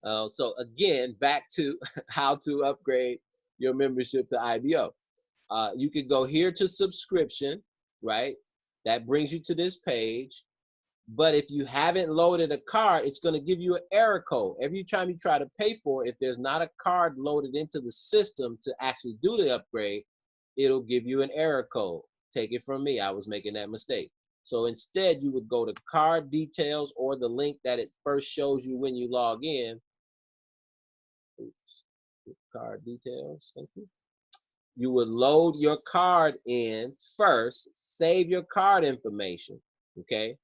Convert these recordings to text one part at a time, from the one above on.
So again, back to how to upgrade your membership to IBO. You could go here to subscription, right? That brings you to this page. But if you haven't loaded a card, it's going to give you an error code. Every time you try to pay for it, if there's not a card loaded into the system to actually do the upgrade, it'll give you an error code. Take it from me, I was making that mistake. So instead, you would go to card details or the link that it first shows you when you log in. Oops, card details, thank you. You would load your card in first, save your card information, okay?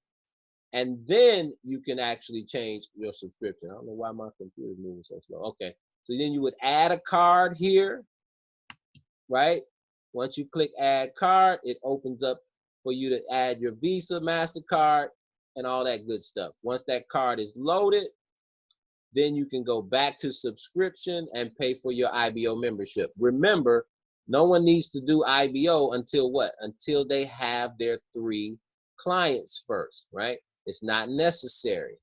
And then you can actually change your subscription. I don't know why my computer is moving so slow. Okay, so then you would add a card here, right? Once you click add card, it opens up for you to add your Visa, MasterCard, and all that good stuff. Once that card is loaded, then you can go back to subscription and pay for your IBO membership. Remember, no one needs to do IBO until what? Until they have their 3 clients first, right? It's not necessary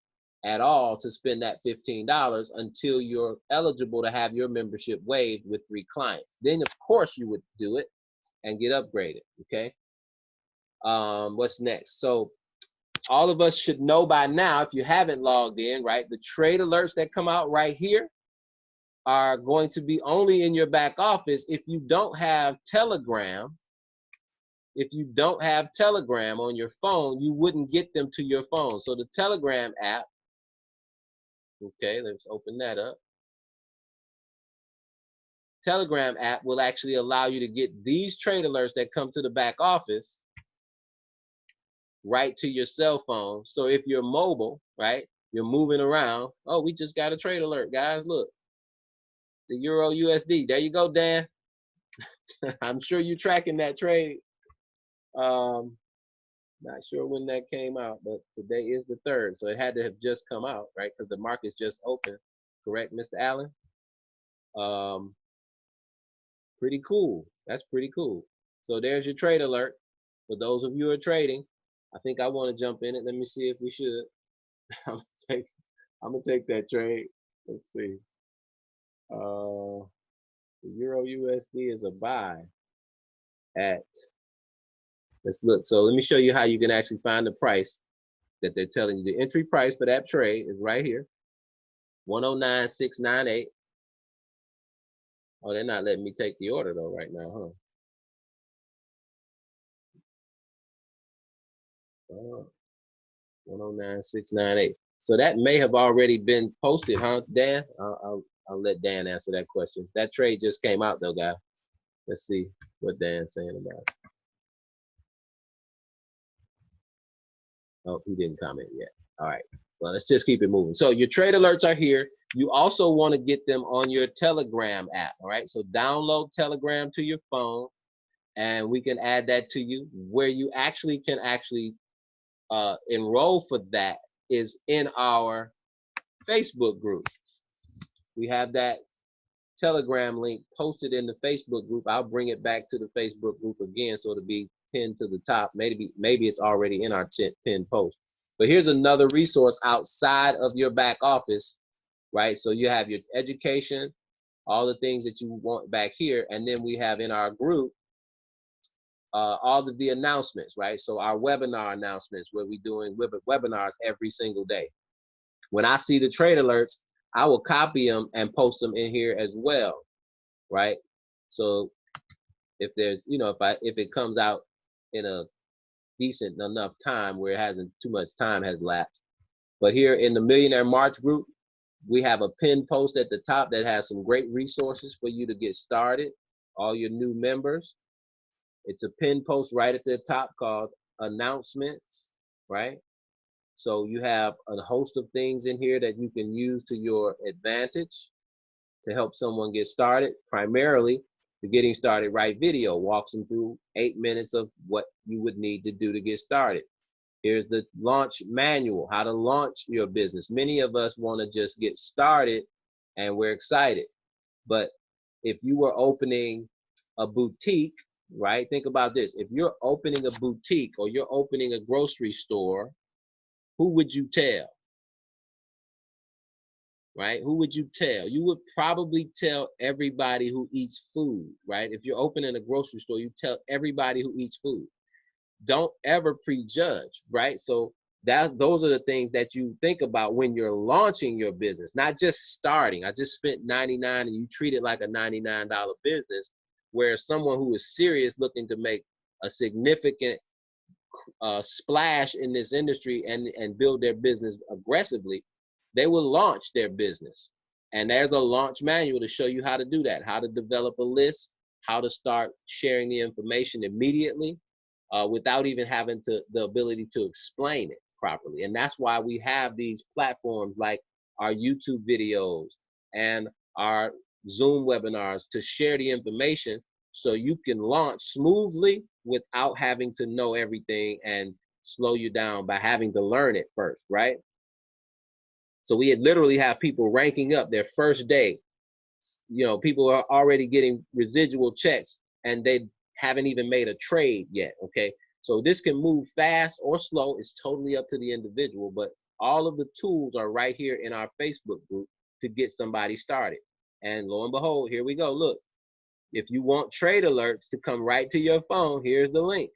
at all to spend that $15 until you're eligible to have your membership waived with 3 clients. Then of course you would do it and get upgraded, okay? What's next? So all of us should know by now, if you haven't logged in, right, the trade alerts that come out right here are going to be only in your back office. If you don't have Telegram, on your phone, you wouldn't get them to your phone. So the Telegram app, okay, let's open that up. Telegram app will actually allow you to get these trade alerts that come to the back office right to your cell phone. So if you're mobile, right, you're moving around, oh, we just got a trade alert, guys, look, the Euro USD, there you go, Dan. I'm sure you're tracking that trade. Not sure when that came out, but today is the 3rd, so it had to have just come out, right, because the market's just open, correct, Mr. Allen? um Pretty cool. That's pretty cool. So there's your trade alert for those of you who are trading. I think I want to jump in it. Let me see if we should. I'm gonna take that trade. Let's see. The Euro USD is a buy at. Let's look. So let me show you how you can actually find the price that they're telling you. The entry price for that trade is right here, 109,698. Oh, they're not letting me take the order though right now, huh? 109,698. So that may have already been posted, huh, Dan? I'll let Dan answer that question. That trade just came out though, guys. Let's see what Dan's saying about it. Oh, he didn't comment yet. All right. Well, let's just keep it moving. So your trade alerts are here. You also want to get them on your Telegram app. All right. So download Telegram to your phone, and we can add that to you. Where you actually can enroll for that is in our Facebook group. We have that Telegram link posted in the Facebook group. I'll bring it back to the Facebook group again so it'll be pinned to the top. Maybe it's already in our pinned post. But here's another resource outside of your back office, right? So you have your education, all the things that you want back here, and then we have in our group all of the announcements, right? So our webinar announcements, where we're doing webinars every single day. When I see the trade alerts, I will copy them and post them in here as well, right? So if there's, if it comes out in a decent enough time where it hasn't too much time has lapsed. But here in the Millionaire March group, we have a pinned post at the top that has some great resources for you to get started, all your new members. It's a pinned post right at the top called announcements, right? So you have a host of things in here that you can use to your advantage to help someone get started. Primarily, the Getting Started Right video walks them through 8 minutes of what you would need to do to get started. Here's the launch manual, how to launch your business. Many of us want to just get started and we're excited. But if you were opening a boutique, right? Think about this. If you're opening a boutique or you're opening a grocery store, who would you tell? right? Who would you tell? You would probably tell everybody who eats food, right? If you're opening a grocery store, you tell everybody who eats food. Don't ever prejudge, right? So those are the things that you think about when you're launching your business, not just starting. I just spent 99 and you treat it like a $99 business, where someone who is serious looking to make a significant splash in this industry and build their business aggressively, they will launch their business. And there's a launch manual to show you how to do that, how to develop a list, how to start sharing the information immediately without even having the ability to explain it properly. And that's why we have these platforms like our YouTube videos and our Zoom webinars to share the information so you can launch smoothly without having to know everything and slow you down by having to learn it first, right? So we literally have people ranking up their first day. You know, people are already getting residual checks and they haven't even made a trade yet, okay? So this can move fast or slow. It's totally up to the individual, but all of the tools are right here in our Facebook group to get somebody started. And lo and behold, here we go. Look, if you want trade alerts to come right to your phone, here's the link.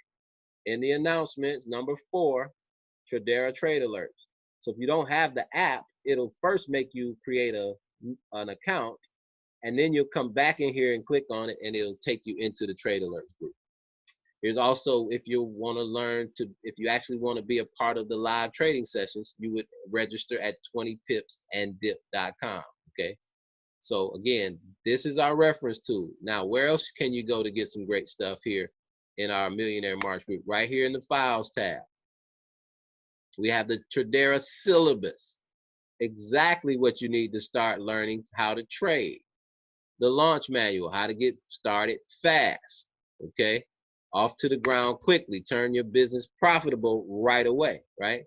In the announcements, number 4, Tradera trade alerts. So if you don't have the app, it'll first make you create an account, and then you'll come back in here and click on it, and it'll take you into the trade alerts group. There's also, if you want to learn to, if you actually want to be a part of the live trading sessions, you would register at 20pipsanddip.com, okay? So again, this is our reference tool. Now, where else can you go to get some great stuff here in our Millionaire March group? Right here in the Files tab. We have the Tradera syllabus, exactly what you need to start learning how to trade. The launch manual, how to get started fast, okay? Off to the ground quickly, turn your business profitable right away, right?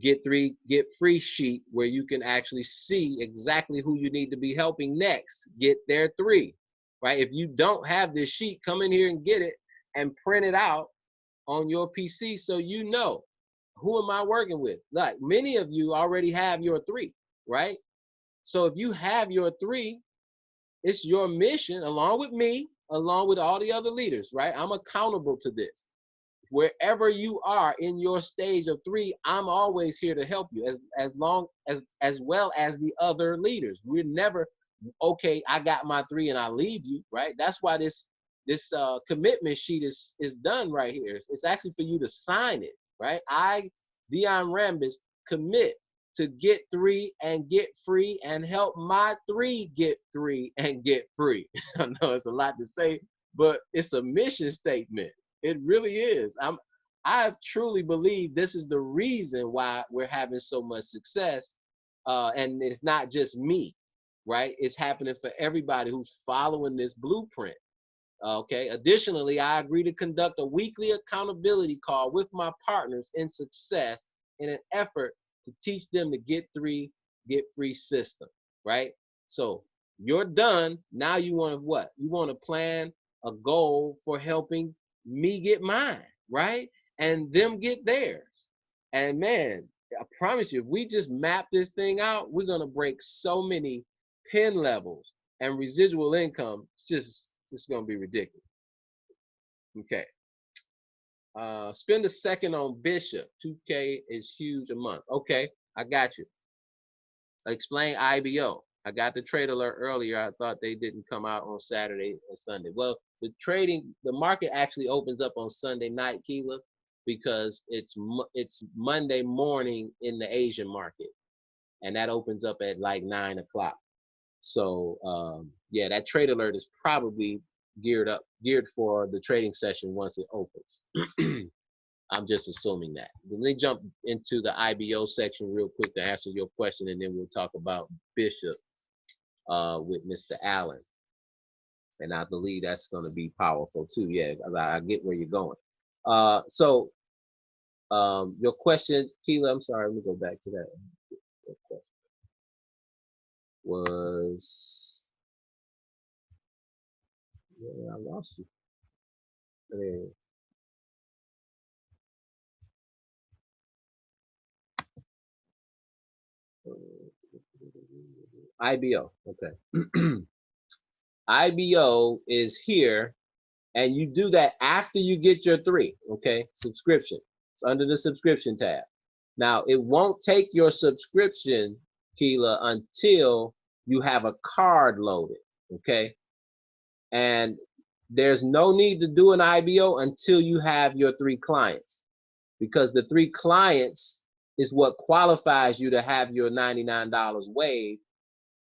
Get free sheet where you can actually see exactly who you need to be helping next. Get their 3, right? If you don't have this sheet, come in here and get it and print it out on your PC so you know who am I working with. Like many of you already have your 3, right? So if you have your 3, it's your mission along with me, along with all the other leaders, right? I'm accountable to this. Wherever you are in your stage of 3, I'm always here to help you as well as the other leaders. We're never, okay, I got my 3 and I leave you, right? That's why this commitment sheet is done right here. It's actually for you to sign it, right? I, Dion Rambis, commit to get 3 and get free and help my 3 get 3 and get free. I know it's a lot to say, but it's a mission statement. It really is. I truly believe this is the reason why we're having so much success. And it's not just me, right? It's happening for everybody who's following this blueprint. Okay. Additionally, I agree to conduct a weekly accountability call with my partners in success in an effort to teach them the get 3, get free system, right? So you're done. Now you want to what? You want to plan a goal for helping me get mine, right? And them get theirs. And man, I promise you, if we just map this thing out, we're going to break so many pin levels and residual income. It's just going to be ridiculous. Okay. Spend a second on Bishop. 2K is huge a month. Okay, I got you. Explain IBO. I got the trade alert earlier. I thought they didn't come out on Saturday and Sunday. Well, the market actually opens up on Sunday night, Keela, because it's Monday morning in the Asian market, and that opens up at like 9 o'clock. So yeah, that trade alert is probably geared for the trading session once it opens. I'm just assuming that. Let me jump into the IBO section real quick to answer your question, and then we'll talk about Bishop with Mr. Allen. And I believe that's going to be powerful too. Yeah, I get where you're going. So your question, Keela, I'm sorry, let me go back to that. Your question was, yeah, I lost you. There. IBO. Okay. IBO is here, and you do that after you get your 3. Okay. Subscription. It's under the subscription tab. Now, it won't take your subscription, Keela, until you have a card loaded. Okay. And there's no need to do an IBO until you have your 3 clients, because the 3 clients is what qualifies you to have your $99 waived,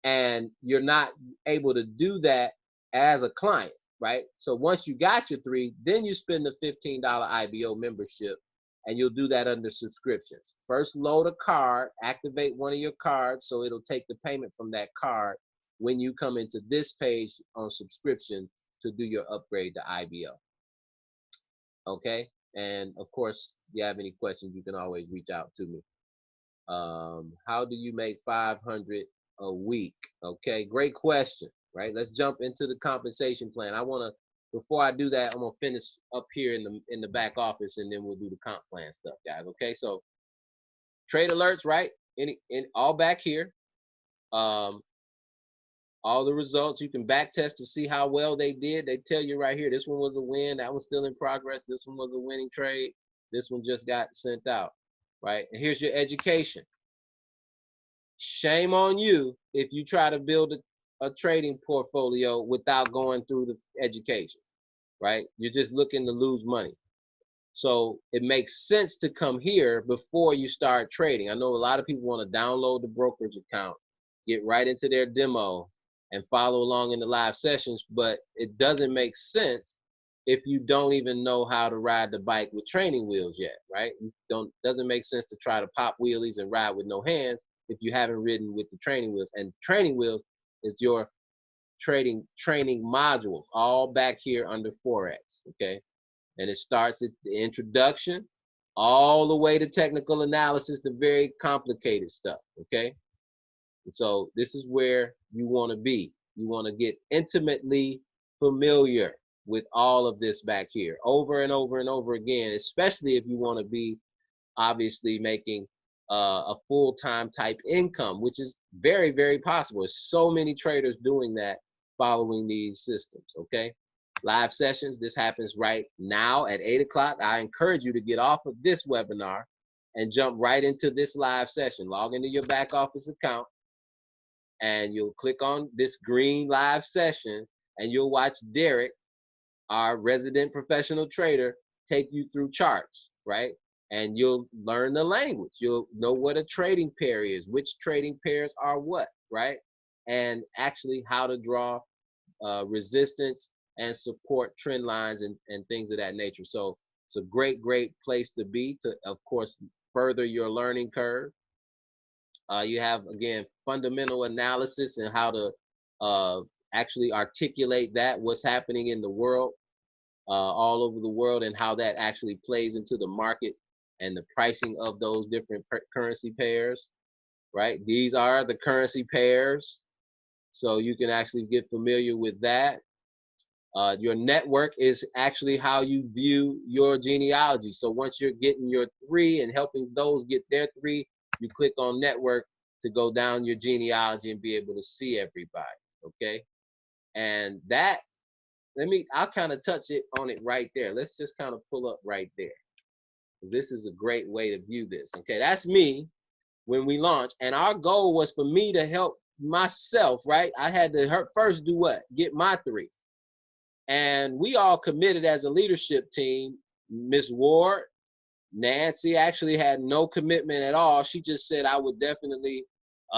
and you're not able to do that as a client, right? So once you got your 3, then you spend the $15 IBO membership, and you'll do that under subscriptions. First, load a card, activate one of your cards, so it'll take the payment from that card when you come into this page on subscription to do your upgrade to IBO. Okay? And of course, if you have any questions, you can always reach out to me. How do you make 500 a week? Okay, great question, right? Let's jump into the compensation plan. Before I do that, I'm gonna finish up here in the back office, and then we'll do the comp plan stuff, guys. Okay, so trade alerts, right? All back here. All the results, you can back test to see how well they did. They tell you right here, this one was a win, that one's still in progress, this one was a winning trade, this one just got sent out, right? And here's your education. Shame on you if you try to build a trading portfolio without going through the education, right? You're just looking to lose money. So it makes sense to come here before you start trading. I know a lot of people want to download the brokerage account, get right into their demo, and follow along in the live sessions, but it doesn't make sense if you don't even know how to ride the bike with training wheels yet, right? Doesn't make sense to try to pop wheelies and ride with no hands if you haven't ridden with the training wheels. And training wheels is your training modules, all back here under Forex, okay? And it starts at the introduction all the way to technical analysis, the very complicated stuff, okay? So this is where you want to be. You want to get intimately familiar with all of this back here over and over and over again, especially if you want to be obviously making a full-time type income, which is very, very possible. There's so many traders doing that following these systems, okay? Live sessions, this happens right now at 8 o'clock. I encourage you to get off of this webinar and jump right into this live session. Log into your back office account, and you'll click on this green live session, and you'll watch Derek, our resident professional trader, take you through charts, right? And you'll learn the language. You'll know what a trading pair is, which trading pairs are what, right? And actually how to draw resistance and support trend lines and things of that nature. So it's a great, great place to be to, of course, further your learning curve. You have, again, fundamental analysis and how to actually articulate that, what's happening in the world, all over the world, and how that actually plays into the market and the pricing of those different currency pairs, right? These are the currency pairs. So you can actually get familiar with that. Your network is actually how you view your genealogy. So once you're getting your 3 and helping those get their 3, you click on network to go down your genealogy and be able to see everybody, okay? And that, I'll kind of touch it on it right there. Let's just kind of pull up right there, because this is a great way to view this, okay? That's me when we launched, and our goal was for me to help myself, right? I had to first do what? Get my 3. And we all committed as a leadership team. Ms. Ward, Nancy actually had no commitment at all. She just said, I would definitely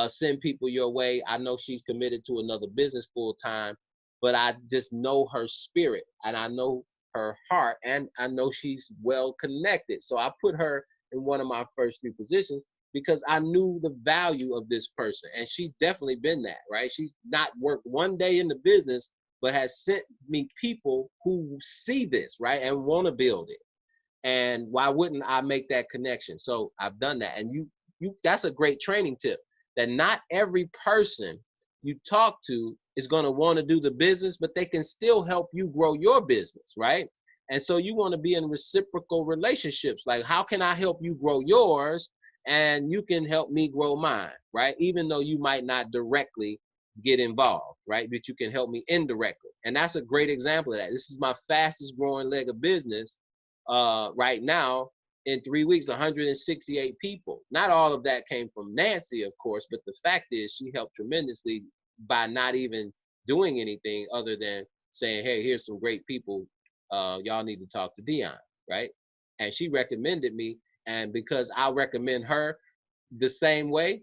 send people your way. I know she's committed to another business full time, but I just know her spirit and I know her heart, and I know she's well connected. So I put her in one of my first 3 positions because I knew the value of this person. And she's definitely been that, right? She's not worked one day in the business, but has sent me people who see this, right, and want to build it. And why wouldn't I make that connection? So I've done that. And you that's a great training tip, that not every person you talk to is going to want to do the business, but they can still help you grow your business, right? And so you want to be in reciprocal relationships. Like, how can I help you grow yours? and you can help me grow mine, right? Even though you might not directly get involved, right? But you can help me indirectly. And that's a great example of that. This is my fastest growing leg of business right now. In 3 weeks, 168 people. Not all of that came from Nancy, of course, but the fact is she helped tremendously by not even doing anything other than saying, hey, here's some great people. Y'all need to talk to Dion, right? And she recommended me. And because I recommend her the same way,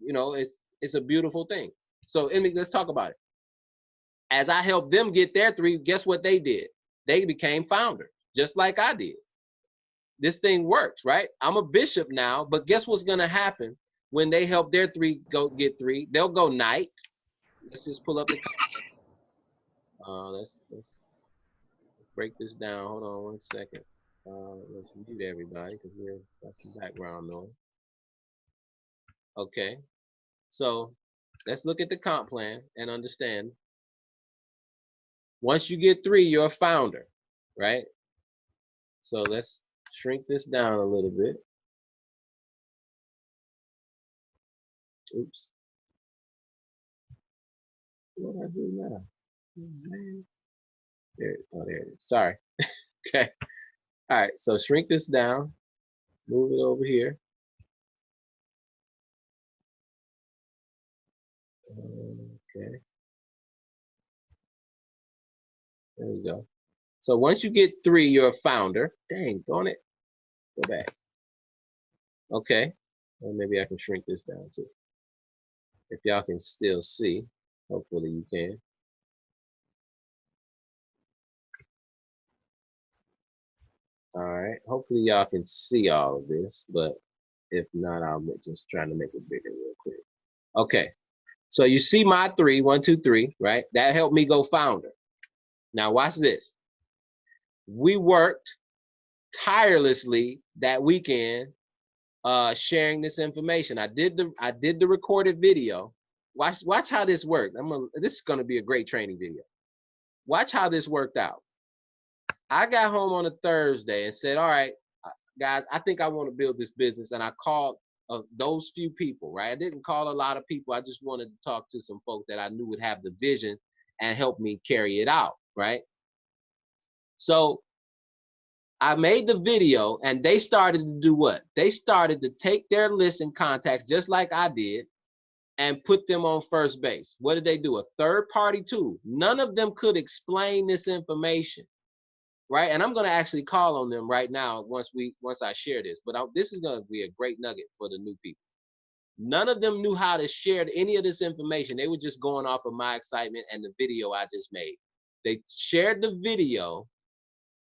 you know, it's a beautiful thing. So let's talk about it. As I helped them get their 3, guess what they did? They became founders, just like I did. This thing works, right? I'm a bishop now, but guess what's gonna happen when they help their 3 go get 3? They'll go night. Let's just pull up the. Let's break this down. Hold on 1 second. Let's mute everybody because we're got some background noise. Okay, so let's look at the comp plan and understand. Once you get 3, you're a founder, right? So let's shrink this down a little bit. Oops. What do I do now? There it is. Sorry. Okay. All right. So shrink this down. Move it over here. Okay. There we go. So once you get 3, you're a founder. Dang, darn it. Go back. Okay. Well, maybe I can shrink this down too. If y'all can still see, hopefully you can. All right. Hopefully y'all can see all of this, but if not, I'll just trying to make it bigger real quick. Okay. So you see my 3, 1, 2, 3, right? That helped me go founder. Now watch this. We worked tirelessly that weekend sharing this information. I did the recorded video. Watch how this worked. This is gonna be a great training video. Watch how this worked out. I got home on a Thursday and said, all right, guys, I think I want to build this business. And I called those few people, right? I didn't call a lot of people. I just wanted to talk to some folks that I knew would have the vision and help me carry it out, right? So I made the video and they started to do what? They started to take their list and contacts just like I did and put them on first base. What did they do? A third-party tool. None of them could explain this information, right? And I'm going to actually call on them right now once I share this. But this is going to be a great nugget for the new people. None of them knew how to share any of this information. They were just going off of my excitement and the video I just made. They shared the video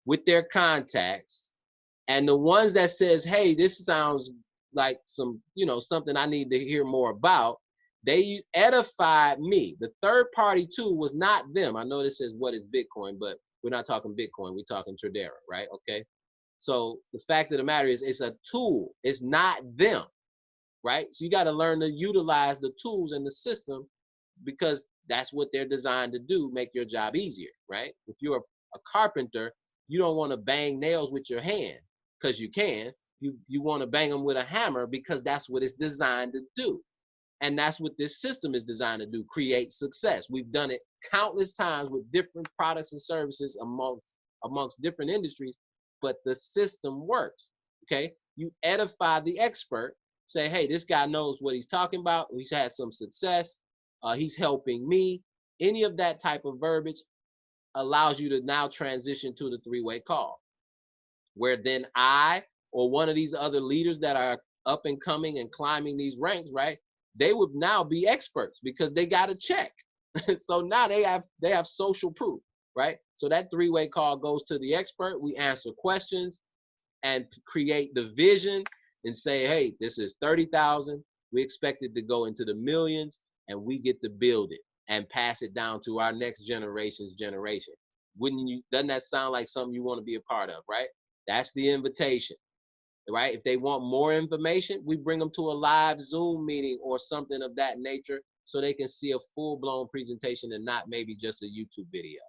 with their contacts, and the ones that says, hey, this sounds like some, you know, something I need to hear more about, they edified me. The third party tool was not them. I know this says what is Bitcoin, but we're not talking Bitcoin, we're talking Tradera, right? Okay. So the fact of the matter is it's a tool, it's not them, right? So you got to learn to utilize the tools in the system because that's what they're designed to do, make your job easier, right? If you're a carpenter, you don't want to bang nails with your hand because you can. You want to bang them with a hammer because that's what it's designed to do. And that's what this system is designed to do, create success. We've done it countless times with different products and services amongst different industries, but the system works, okay? You edify the expert, say, hey, this guy knows what he's talking about. He's had some success. He's helping me. Any of that type of verbiage allows you to now transition to the 3-way call, where then I or one of these other leaders that are up and coming and climbing these ranks, right? They would now be experts because they got a check. So now they have social proof, right? So that 3-way call goes to the expert. We answer questions and create the vision and say, hey, this is 30,000. We expect it to go into the millions, and we get to build it and pass it down to our next generation's generation. Doesn't that sound like something you want to be a part of, right? That's the invitation, right? If they want more information, we bring them to a live Zoom meeting or something of that nature so they can see a full-blown presentation and not maybe just a YouTube video,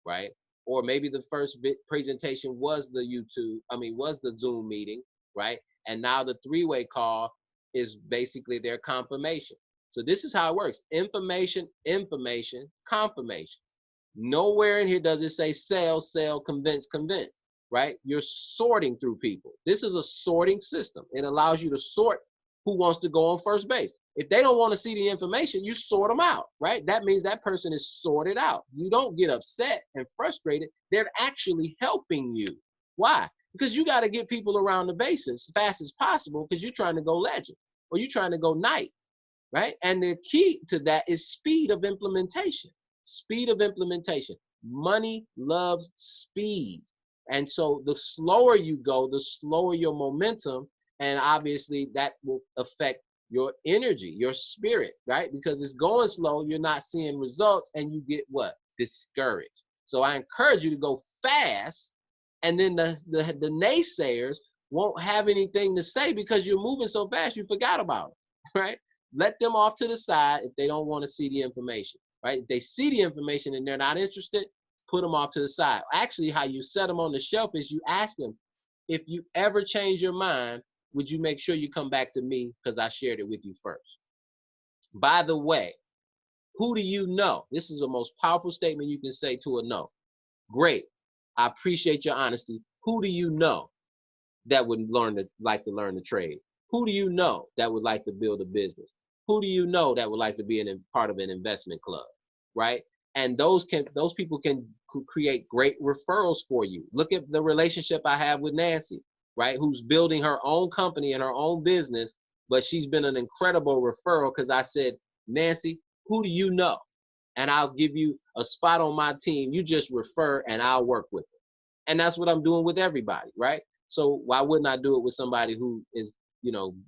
right? Or maybe the first presentation was the Zoom meeting, right? And now the three-way call is basically their confirmation. So this is how it works. Information, information, confirmation. Nowhere in here does it say sell, sell, convince, convince, right? You're sorting through people. This is a sorting system. It allows you to sort who wants to go on first base. If they don't want to see the information, you sort them out, right? That means that person is sorted out. You don't get upset and frustrated. They're actually helping you. Why? Because you got to get people around the base as fast as possible because you're trying to go legend or you're trying to go night, right? And the key to that is speed of implementation. Speed of implementation. Money loves speed. And so the slower you go, the slower your momentum. And obviously that will affect your energy, your spirit, right? Because it's going slow, you're not seeing results, and you get what? Discouraged. So I encourage you to go fast, and then the naysayers won't have anything to say because you're moving so fast you forgot about it, right? Let them off to the side if they don't want to see the information, right? If they see the information and they're not interested, put them off to the side. Actually, how you set them on the shelf is you ask them, if you ever change your mind, would you make sure you come back to me because I shared it with you first? By the way, who do you know? This is the most powerful statement you can say to a no. Great. I appreciate your honesty. Who do you know that would like to learn the trade? Who do you know that would like to build a business? Who do you know that would like to be part of an investment club, right? And those people can create great referrals for you. Look at the relationship I have with Nancy, right? Who's building her own company and her own business, but she's been an incredible referral because I said, Nancy, who do you know? And I'll give you a spot on my team. You just refer and I'll work with it. And that's what I'm doing with everybody, right? So why wouldn't I do it with somebody who is,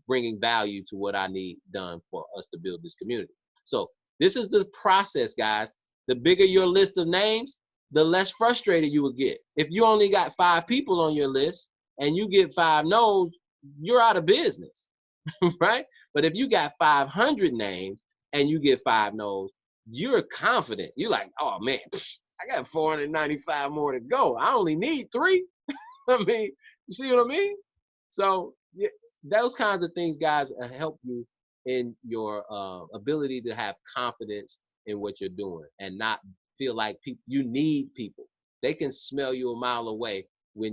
bringing value to what I need done for us to build this community? So this is the process, guys. The bigger your list of names, the less frustrated you will get. If you only got 5 people on your list and you get 5 no's, you're out of business, right? But if you got 500 names and you get 5 no's, you're confident. You're like, oh man, I got 495 more to go. I only need 3. I mean, you see what I mean? So yeah, those kinds of things, guys, help you in your ability to have confidence in what you're doing and not feel like you need people. They can smell you a mile away when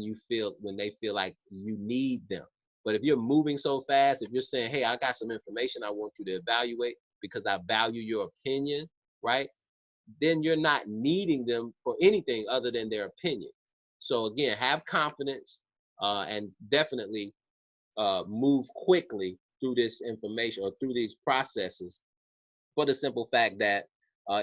they feel like you need them. But if you're moving so fast, if you're saying, hey, I got some information I want you to evaluate because I value your opinion, right? Then you're not needing them for anything other than their opinion. So again, have confidence and definitely move quickly through this information or through these processes for the simple fact that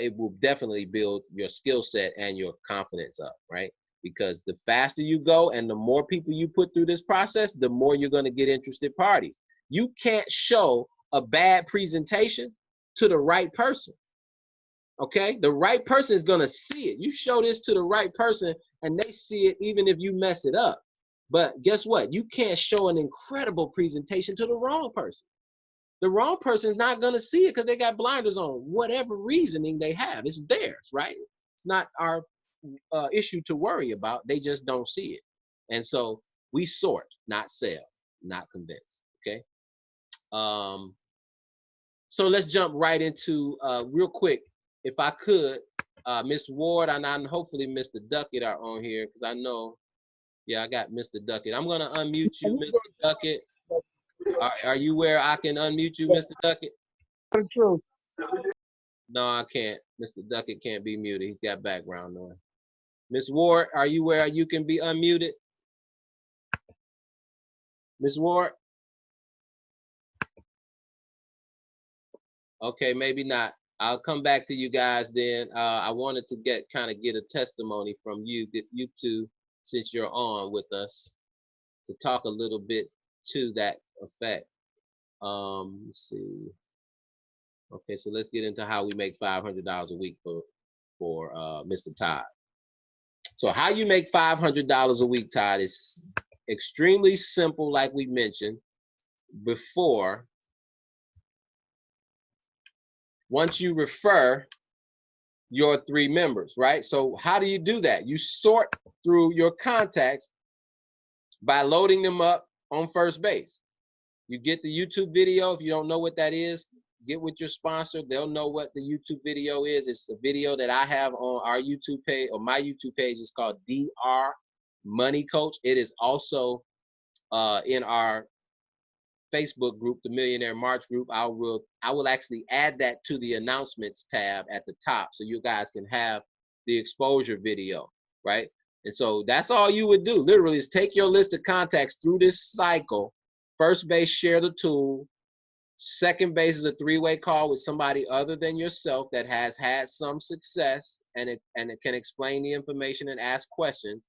it will definitely build your skill set and your confidence up, right? Because the faster you go and the more people you put through this process, the more you're going to get interested parties. You can't show a bad presentation to the right person. Okay, the right person is going to see it. You show this to the right person and they see it even if you mess it up. But guess what? You can't show an incredible presentation to the wrong person. The wrong person is not going to see it because they got blinders on. Whatever reasoning they have, it's theirs, right? It's not our issue to worry about. They just don't see it. And so we sort, not sell, not convince. Okay. So let's jump right into real quick. If I could, Miss Ward and hopefully Mr. Duckett are on here because I know, yeah, I got Mr. Duckett. I'm gonna unmute you, Mr. Duckett. Are you where I can unmute you, Mr. Duckett? No, I can't. Mr. Duckett can't be muted. He's got background noise. Miss Ward, are you where you can be unmuted? Miss Ward? Okay, maybe not. I'll come back to you guys then. I wanted to get a testimony from you two, since you're on with us, to talk a little bit to that effect. Let's see. Okay, so let's get into how we make $500 a week for Mr. Todd. So how you make $500 a week, Todd, is extremely simple, like we mentioned before. Once you refer your 3 members, right? So how do you do that? You sort through your contacts by loading them up on first base. You get the YouTube video. If you don't know what that is, get with your sponsor. They'll know what the YouTube video is. It's a video that I have on our YouTube page, or my YouTube page. Is called DR Money Coach. It is also in our Facebook group, the Millionaire March group. I will actually add that to the announcements tab at the top, so you guys can have the exposure video, right? And so that's all you would do, literally, is take your list of contacts through this cycle. First base, share the tool. Second base is a three-way call with somebody other than yourself that has had some success, and it can explain the information and ask questions.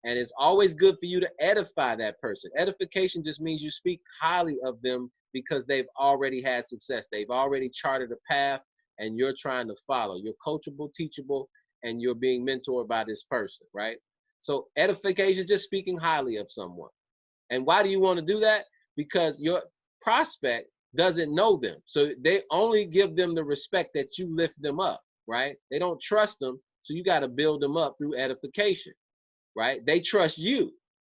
And it's always good for you to edify that person. Edification just means you speak highly of them because they've already had success. They've already charted a path, and you're trying to follow. You're coachable, teachable, and you're being mentored by this person, right? So edification is just speaking highly of someone. And why do you want to do that? Because your prospect doesn't know them. So they only give them the respect that you lift them up, right? They don't trust them. So you got to build them up through edification, right? They trust you,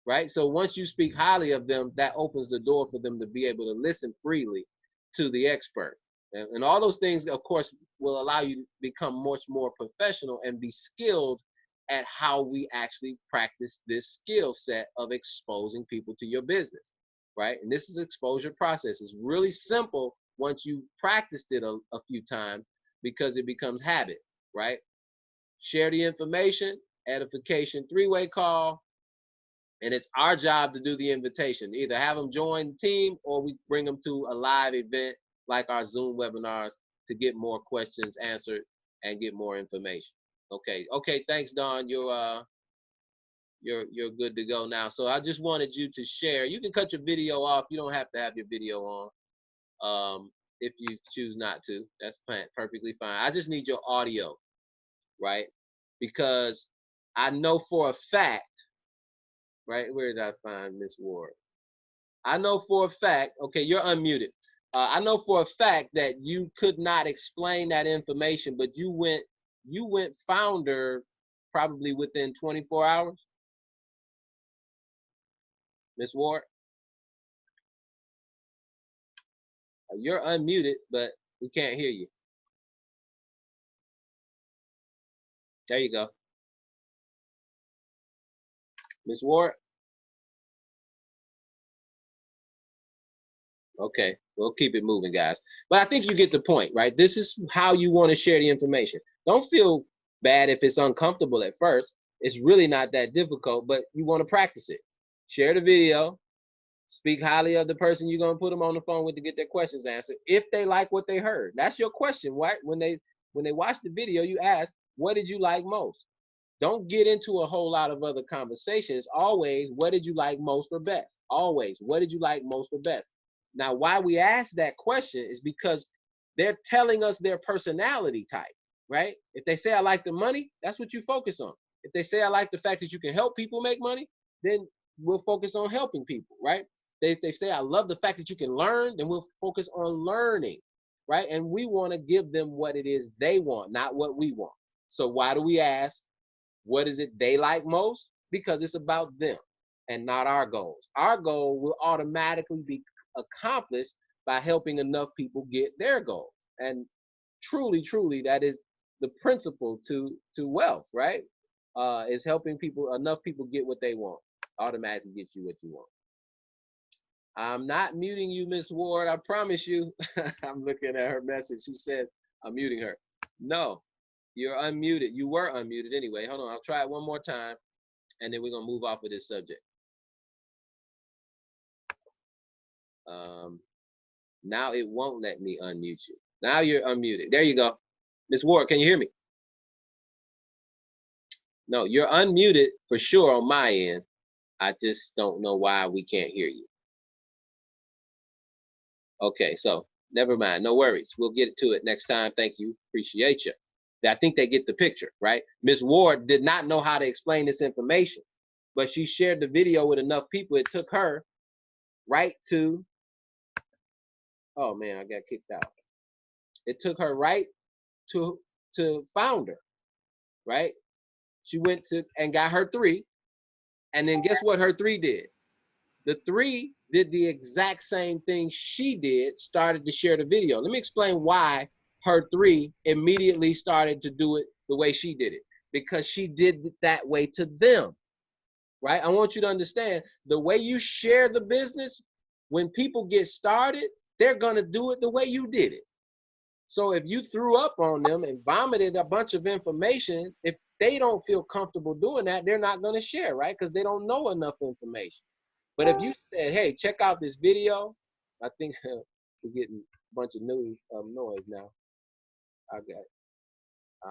right? So once you speak highly of them, that opens the door for them to be able to listen freely to the expert. And all those things, of course, will allow you to become much more professional and be skilled at how we actually practice this skill set of exposing people to your business, right? And this is exposure process. It's really simple once you practiced it a few times, because it becomes habit, right? Share the information, edification, three-way call, and it's our job to do the invitation. Either have them join the team, or we bring them to a live event like our Zoom webinars to get more questions answered and get more information. Okay, thanks, Don. You're good to go now. So I just wanted you to share. You can cut your video off. You don't have to have your video on. If you choose not to, that's perfectly fine. I just need your audio, right? Because I know for a fact, right? Where did I find Miss Ward? I know for a fact, okay, you're unmuted. I know for a fact that you could not explain that information, but you went founder probably within 24 hours. Miss Ward, you're unmuted, but we can't hear you. There you go. Miss Ward? Okay, we'll keep it moving, guys. But I think you get the point, right? This is how you want to share the information. Don't feel bad if it's uncomfortable at first. It's really not that difficult, but you want to practice it. Share the video. Speak highly of the person you're going to put them on the phone with to get their questions answered. If they like what they heard, that's your question, right? When they watch the video, you ask, what did you like most? Don't get into a whole lot of other conversations. Always, what did you like most or best? Always, what did you like most or best? Now, why we ask that question is because they're telling us their personality type, right? If they say, I like the money, that's what you focus on. If they say, I like the fact that you can help people make money, then we'll focus on helping people, right? They say, I love the fact that you can learn, then we'll focus on learning, right? And we want to give them what it is they want, not what we want. So why do we ask, what is it they like most? Because it's about them and not our goals. Our goal will automatically be accomplished by helping enough people get their goals. And truly, that is the principle to wealth, right? Is helping enough people get what they want. Automatically get you what you want. I'm not muting you, Miss Ward. I promise you. I'm looking at her message. She says I'm muting her. No, you're unmuted. You were unmuted anyway. Hold on. I'll try it one more time, and then we're going to move off of this subject. Now it won't let me unmute you. Now you're unmuted. There you go. Miss Ward, can you hear me? No, you're unmuted for sure on my end. I just don't know why we can't hear you. Okay, so never mind. No worries. We'll get to it next time. Thank you. Appreciate you. I think they get the picture, right? Miss Ward did not know how to explain this information, but she shared the video with enough people. It took her right to, oh man, I got kicked out. It took her right to founder, right? She went to and got her 3, and then guess what her 3 did? The 3 did the exact same thing she did, started to share the video. Let me explain why her 3 immediately started to do it the way she did it. Because she did it that way to them, right? I want you to understand the way you share the business, when people get started, they're going to do it the way you did it. So if you threw up on them and vomited a bunch of information, if they don't feel comfortable doing that, they're not going to share, right? Because they don't know enough information. But if you said, hey, check out this video, I think we're getting a bunch of noise now. I got it.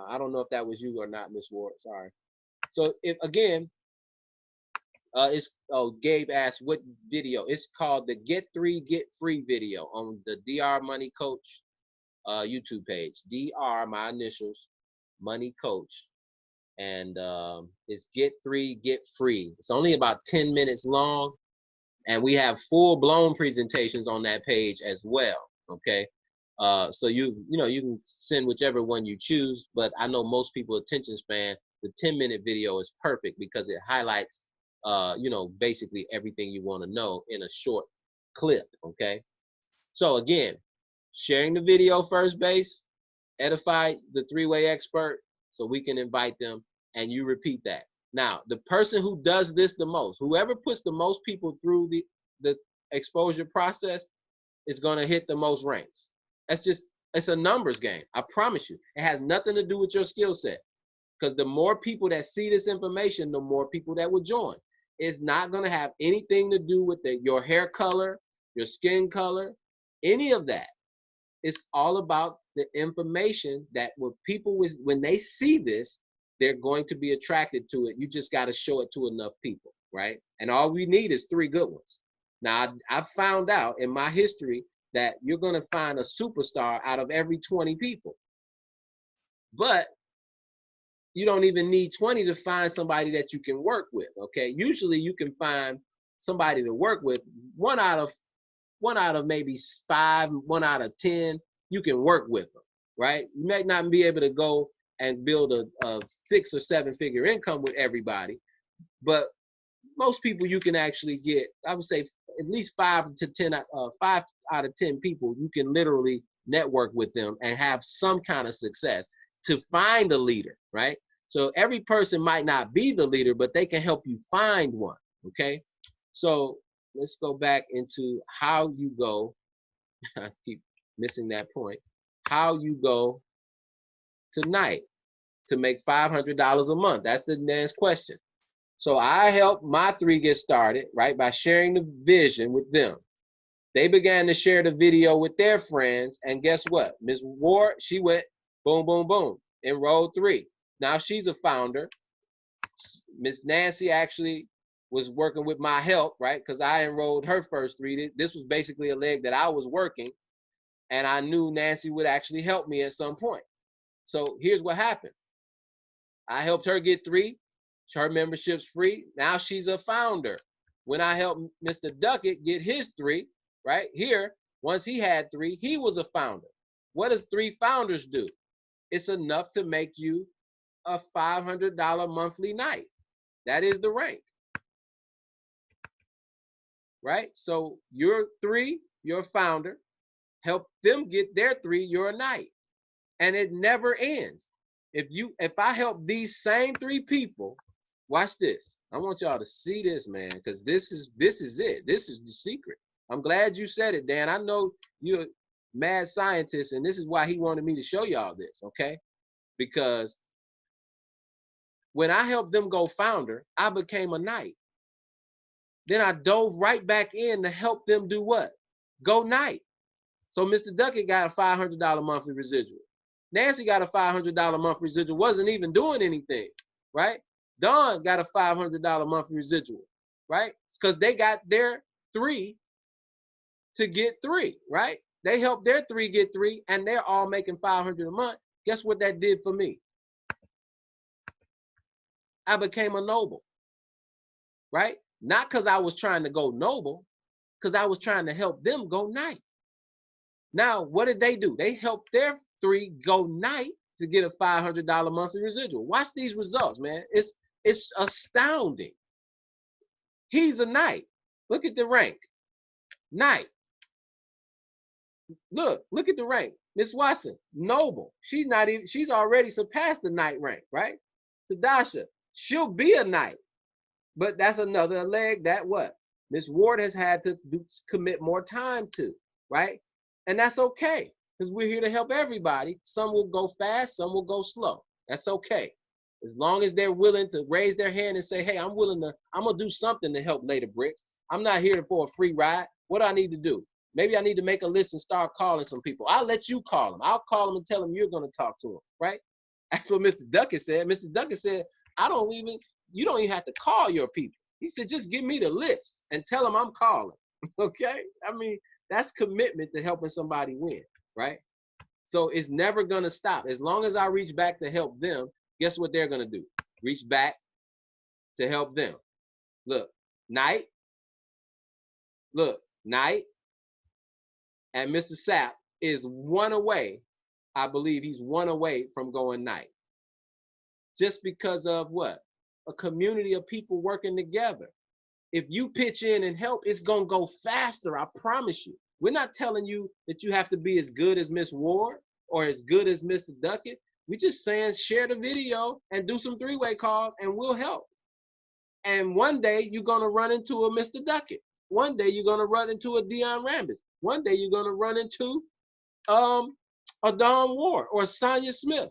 I don't know if that was you or not, Miss Ward. Sorry. So if again, Gabe asked what video. It's called the Get 3 Get Free video on the DR Money Coach YouTube page. DR, my initials, Money Coach. And it's Get 3 Get Free. It's only about 10 minutes long. And we have full-blown presentations on that page as well, okay? So you can send whichever one you choose, but I know most people attention span, the 10-minute video is perfect because it highlights, basically everything you want to know in a short clip, okay? So again, sharing the video first base, edify the 3-way expert so we can invite them, and you repeat that. Now, the person who does this the most, whoever puts the most people through the exposure process is going to hit the most ranks. It's a numbers game. I promise you. It has nothing to do with your skill set, because the more people that see this information, the more people that will join. It's not going to have anything to do with your hair color, your skin color, any of that. It's all about the information that when they see this, they're going to be attracted to it. You just got to show it to enough people, right? And all we need is 3 good ones. Now, I've found out in my history that you're going to find a superstar out of every 20 people. But you don't even need 20 to find somebody that you can work with, okay? Usually you can find somebody to work with. One out of maybe 5, 1 out of 10, you can work with them, right? You may not be able to go and build a 6 or 7 figure income with everybody, but most people you can actually get, I would say at least 5 out of 10 people, you can literally network with them and have some kind of success to find a leader, right? So every person might not be the leader, but they can help you find one, okay? So let's go back into how you go. I keep missing that point. How you go tonight to make $500 a month. That's the next question. So I helped my 3 get started, right, by sharing the vision with them. They began to share the video with their friends, and guess what? Ms. Ward, she went boom, boom, boom, enrolled 3. Now she's a founder. Miss Nancy actually was working with my help, right? Because I enrolled her first 3. This was basically a leg that I was working, and I knew Nancy would actually help me at some point. So here's what happened. I helped her get 3. Her membership's free. Now she's a founder. When I helped Mr. Duckett get his 3, right here, once he had 3, he was a founder. What does 3 founders do? It's enough to make you a $500 monthly night. That is the rank, right? So you're 3, you're a founder. Help them get their 3, you're a night. And it never ends. If I help these same 3 people, watch this. I want y'all to see this, man, because this is it. This is the secret. I'm glad you said it, Dan. I know you're a mad scientist, and this is why he wanted me to show y'all this, okay? Because when I helped them go founder, I became a knight. Then I dove right back in to help them do what? Go knight. So Mr. Duckett got a $500 monthly residual. Nancy got a $500 monthly residual, wasn't even doing anything, right? Dawn got a $500 monthly residual, right? Because they got their 3 to get 3, right? They helped their 3 get 3, and they're all making $500 a month. Guess what that did for me? I became a noble, right? Not because I was trying to go noble, because I was trying to help them go knight. Now, what did they do? They helped their 3 go knight to get a $500 monthly residual. Watch these results, man. It's astounding. He's a knight. Look at the rank. Knight. Look at the rank. Miss Watson, noble. She's not even, she's already surpassed the knight rank, right? Tadasha, she'll be a knight. But that's another leg that what? Miss Ward has had to commit more time to, right? And that's okay, because we're here to help everybody. Some will go fast, some will go slow. That's okay. As long as they're willing to raise their hand and say, hey, I'm gonna do something to help lay the bricks. I'm not here for a free ride. What do I need to do? Maybe I need to make a list and start calling some people. I'll let you call them. I'll call them and tell them you're gonna talk to them, right? That's what Mr. Duckett said. Mr. Duckett said, you don't even have to call your people. He said, just give me the list and tell them I'm calling. Okay? I mean, that's commitment to helping somebody win, right? So it's never going to stop. As long as I reach back to help them, guess what they're going to do? Reach back to help them. Look, Knight. Look, Knight. And Mr. Sapp is one away. I believe he's one away from going Knight. Just because of what? A community of people working together. If you pitch in and help, it's going to go faster. I promise you. We're not telling you that you have to be as good as Miss Ward or as good as Mr. Duckett. We're just saying share the video and do some three-way calls and we'll help. And one day you're going to run into a Mr. Duckett. One day you're going to run into a Dion Rambis. One day you're going to run into a Don Ward or Sonia Smith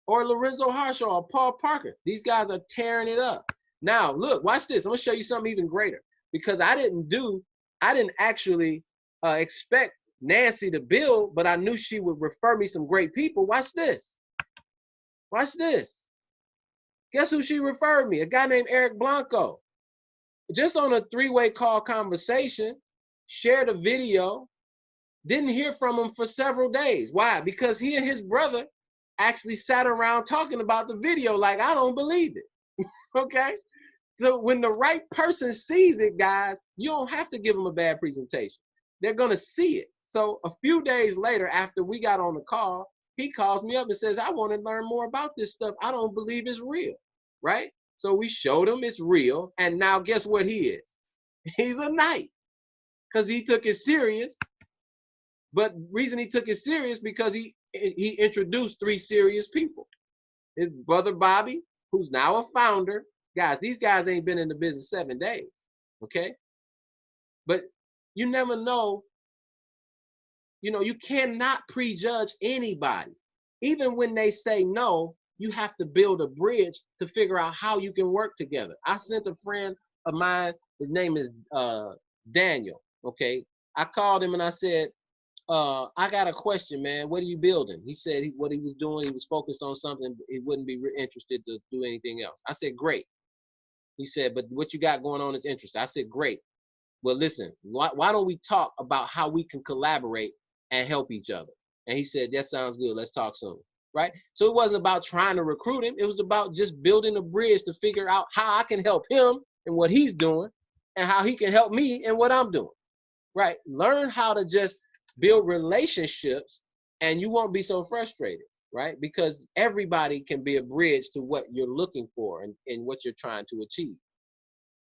or Lorenzo Harshaw or Paul Parker. These guys are tearing it up. Now, look, watch this. I'm going to show you something even greater because I didn't actually expect Nancy to build, but I knew she would refer me some great people. Watch this. Watch this. Guess who she referred me? A guy named Eric Blanco. Just on a three-way call conversation, shared a video, didn't hear from him for several days. Why? Because he and his brother actually sat around talking about the video like, I don't believe it. Okay? So when the right person sees it, guys, you don't have to give them a bad presentation. They're going to see it. So a few days later, after we got on the call, he calls me up and says, I want to learn more about this stuff. I don't believe it's real, right? So we showed him it's real. And now guess what he is? He's a knight because he took it serious. But reason he took it serious because he introduced 3 serious people. His brother Bobby, who's now a founder. Guys, these guys ain't been in the business 7 days, okay? But you never know. You know, you cannot prejudge anybody. Even when they say no, you have to build a bridge to figure out how you can work together. I sent a friend of mine, his name is Daniel, okay? I called him and I said, I got a question, man. What are you building? He said what he was doing, he was focused on something. He wouldn't be interested to do anything else. I said, great. He said, but what you got going on is interesting. I said, great. Well, listen, why don't we talk about how we can collaborate and help each other? And he said, that sounds good. Let's talk soon, right? So it wasn't about trying to recruit him. It was about just building a bridge to figure out how I can help him in what he's doing and how he can help me in what I'm doing, right? Learn how to just build relationships and you won't be so frustrated, right? Because everybody can be a bridge to what you're looking for and what you're trying to achieve.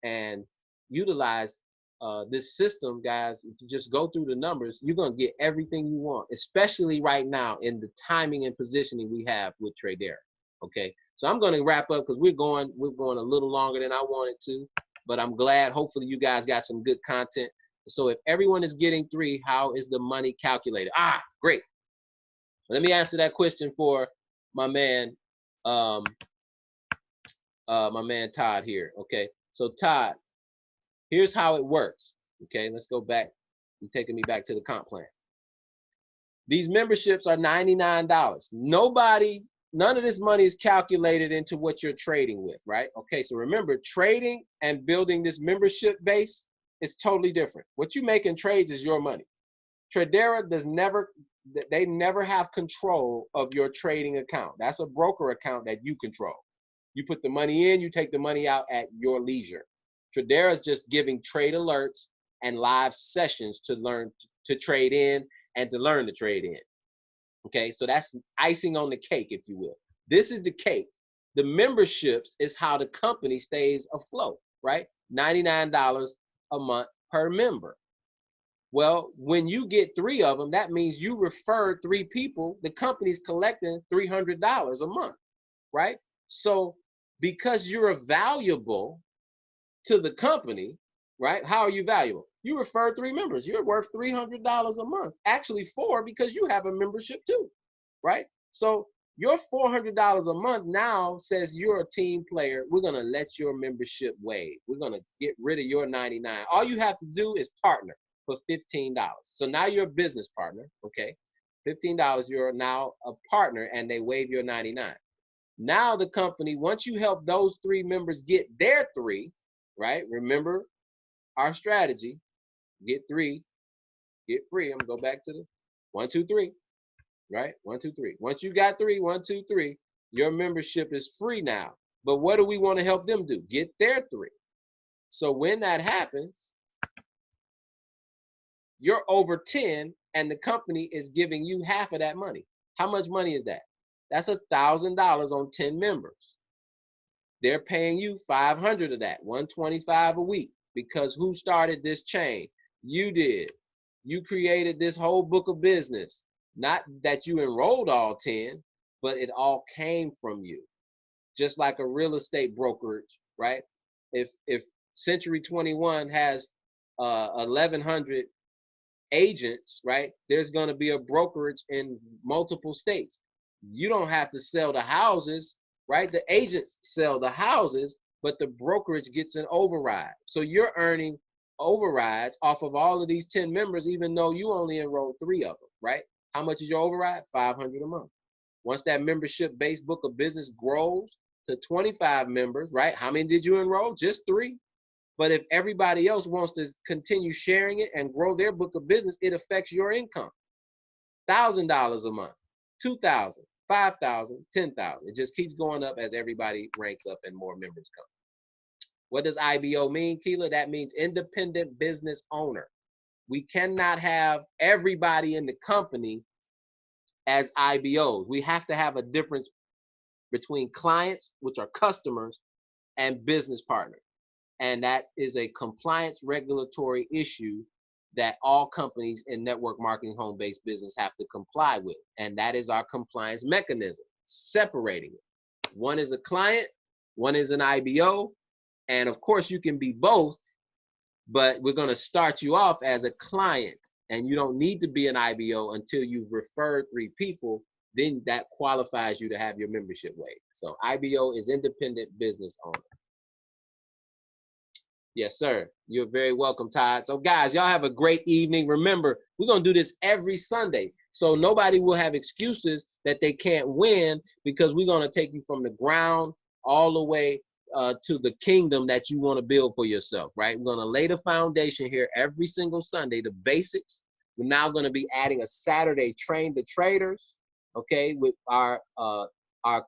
And utilize this system, guys. If you just go through the numbers, you're going to get everything you want, especially right now in the timing and positioning we have with Tradera. Okay, so I'm going to wrap up because we're going a little longer than I wanted to, but I'm glad. Hopefully you guys got some good content. So if everyone is getting 3, how is the money calculated? Great. Let me answer that question for my man Todd here. Okay, so Todd, here's how it works. Okay, let's go back. You're taking me back to the comp plan. These memberships are $99. None of this money is calculated into what you're trading with, right? Okay, so remember, trading and building this membership base is totally different. What you make in trades is your money. Tradera they never have control of your trading account. That's a broker account that you control. You put the money in, you take the money out at your leisure. Tradera is just giving trade alerts and live sessions to learn to trade in and to learn to trade in. Okay, so that's icing on the cake, if you will. This is the cake. The memberships is how the company stays afloat, right? $99 a month per member. Well, when you get 3 of them, that means you referred 3 people. The company's collecting $300 a month, right? So because you're valuable to the company, right? How are you valuable? You refer 3 members. You're worth $300 a month. Actually 4 because you have a membership too, right? So your $400 a month now says you're a team player. We're going to let your membership waive. We're going to get rid of your 99. All you have to do is partner for $15. So now you're a business partner, okay? $15, you're now a partner and they waive your 99. Now the company, once you help those 3 members get their 3, right? Remember our strategy, get 3, get free. I'm gonna go back to the 1, 2, 3, right? 1, 2, 3. Once you got 3, 1, 2, 3, your membership is free now. But what do we want to help them do? Get their 3. So when that happens, you're over 10 and the company is giving you half of that money. How much money is that? That's $1,000 on 10 members. They're paying you 500 of that, 125 a week, because who started this chain? You did. You created this whole book of business. Not that you enrolled all 10, but it all came from you. Just like a real estate brokerage, right? If Century 21 has 1,100 agents, right? There's going to be a brokerage in multiple states. You don't have to sell the houses, right? The agents sell the houses, but the brokerage gets an override. So you're earning overrides off of all of these 10 members, even though you only enrolled 3 of them, right? How much is your override? $500 a month. Once that membership-based book of business grows to 25 members, right? How many did you enroll? Just 3. But if everybody else wants to continue sharing it and grow their book of business, it affects your income. $1,000 a month, $2,000, $5,000, $10,000. It just keeps going up as everybody ranks up and more members come. What does IBO mean, Keela? That means independent business owner. We cannot have everybody in the company as IBOs. We have to have a difference between clients, which are customers, and business partners. And that is a compliance regulatory issue that all companies in network marketing home-based business have to comply with. And that is our compliance mechanism, separating it. One is a client, one is an IBO. And of course you can be both, but we're gonna start you off as a client, and you don't need to be an IBO until you've referred 3 people, then that qualifies you to have your membership waived. So IBO is independent business owner. Yes, sir. You're very welcome, Todd. So guys, y'all have a great evening. Remember, we're going to do this every Sunday. So nobody will have excuses that they can't win, because we're going to take you from the ground all the way to the kingdom that you want to build for yourself, right? We're going to lay the foundation here every single Sunday, the basics. We're now going to be adding a Saturday Train the Traders, okay, with our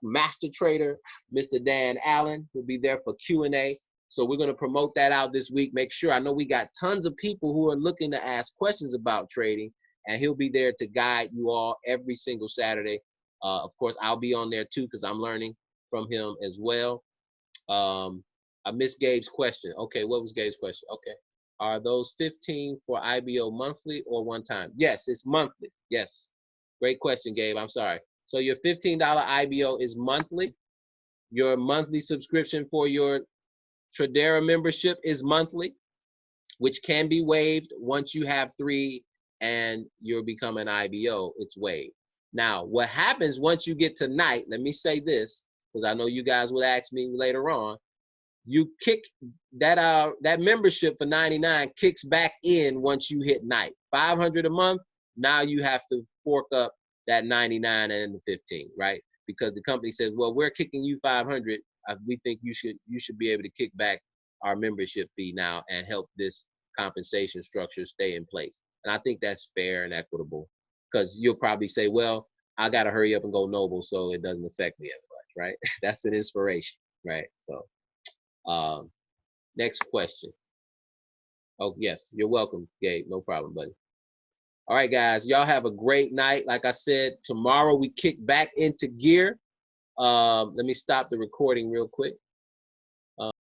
master trader, Mr. Dan Allen, will be there for Q&A. So we're going to promote that out this week. Make sure, I know we got tons of people who are looking to ask questions about trading, and he'll be there to guide you all every single Saturday. Of course, I'll be on there too, because I'm learning from him as well. I missed Gabe's question. Okay, what was Gabe's question? Okay. Are those 15 for IBO monthly or one time? Yes, it's monthly. Yes. Great question, Gabe. I'm sorry. So your $15 IBO is monthly. Your monthly subscription for your Tradera membership is monthly, which can be waived once you have 3 and you're become an IBO, it's waived. Now, what happens once you get to night, let me say this, because I know you guys will ask me later on, you kick that membership for 99 kicks back in once you hit night. 500 a month, now you have to fork up that 99 and the 15, right? Because the company says, well, we're kicking you 500. We think you should be able to kick back our membership fee now and help this compensation structure stay in place. And I think that's fair and equitable, because you'll probably say, well, I got to hurry up and go Noble so it doesn't affect me as much, right? That's an inspiration, right? So next question. Oh, yes, you're welcome, Gabe. No problem, buddy. All right, guys, y'all have a great night. Like I said, tomorrow we kick back into gear. Let me stop the recording real quick.